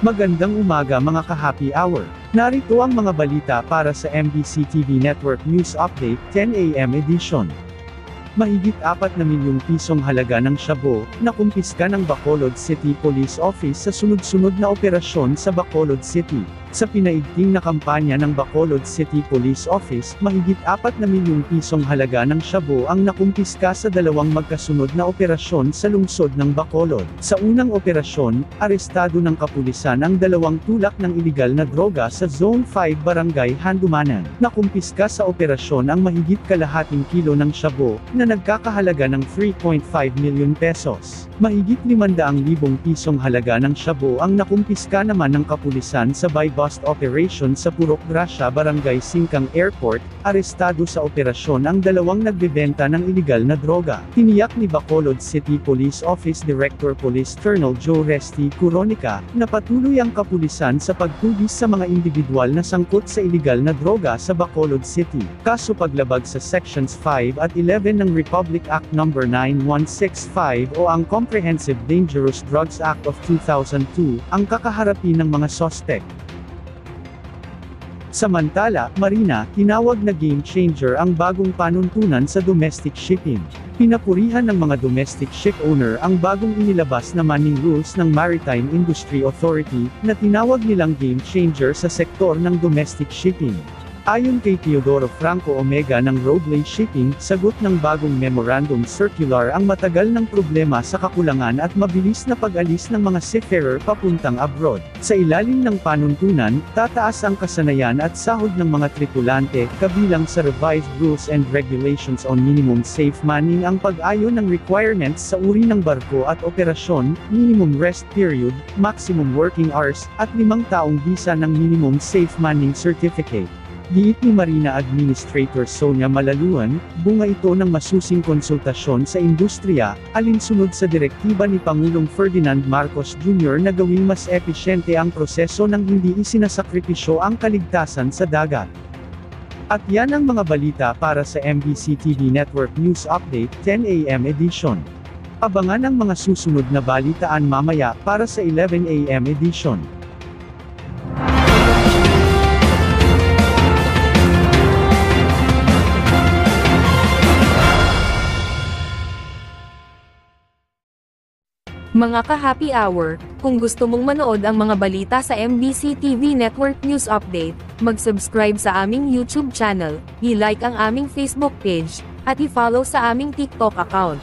Magandang umaga mga ka-happy hour. Narito ang mga balita para sa MBC TV Network News Update 10 AM edition. Mahigit 4 na milyong pisong halaga ng shabu, na kumpiska ng Bacolod City Police Office sa sunod-sunod na operasyon sa Bacolod City. Sa pinaigting na kampanya ng Bacolod City Police Office, mahigit 4 na milyong pisong halaga ng shabu ang nakumpiska sa dalawang magkasunod na operasyon sa lungsod ng Bacolod. Sa unang operasyon, arestado ng kapulisan ang dalawang tulak ng iligal na droga sa Zone 5 Barangay Handumanan. Nakumpiska sa operasyon ang mahigit kalahating kilo ng shabu, na nagkakahalaga ng 3.5 milyon pesos. Mahigit 500,000 pisong halaga ng shabu ang nakumpiska naman ng kapulisan sa buy-bust operation sa Purok Gracia Barangay Singkang Airport. Arestado sa operasyon ang dalawang nagbebenta ng iligal na droga. Tiniyak ni Bacolod City Police Office Director Police Colonel Joe Resty Curonica, na patuloy ang kapulisan sa pagtugis sa mga individual na sangkot sa iligal na droga sa Bacolod City. Kaso paglabag sa Sections 5 at 11 ng Republic Act No. 9165 o ang Comprehensive Dangerous Drugs Act of 2002, ang kakaharapin ng mga sospek. Samantala, Marina, tinawag na game changer ang bagong panuntunan sa domestic shipping. Pinapurihan ng mga domestic ship owner ang bagong inilabas na manning rules ng Maritime Industry Authority, na tinawag nilang game changer sa sektor ng domestic shipping. Ayon kay Teodoro Franco Omega ng Roadway Shipping, sagot ng bagong Memorandum Circular ang matagal ng problema sa kakulangan at mabilis na pag-alis ng mga seafarer papuntang abroad. Sa ilalim ng panuntunan, tataas ang kasanayan at sahod ng mga tripulante, kabilang sa revised rules and regulations on minimum safe manning ang pag-ayon ng requirements sa uri ng barko at operasyon, minimum rest period, maximum working hours, at 5 taong bisa ng minimum safe manning certificate. Giit ni Marina Administrator Sonia Malaluan, bunga ito ng masusing konsultasyon sa industriya, alinsunod sa direktiba ni Pangulong Ferdinand Marcos Jr. na gawing mas episyente ang proseso nang hindi isinasakripisyo ang kaligtasan sa dagat. At yan ang mga balita para sa MBC TV Network News Update 10 AM edition. Abangan ang mga susunod na balitaan mamaya para sa 11 AM edition. Mga ka-happy hour, kung gusto mong manood ang mga balita sa MBC TV Network News Update, mag-subscribe sa aming YouTube channel, i-like ang aming Facebook page, at i-follow sa aming TikTok account.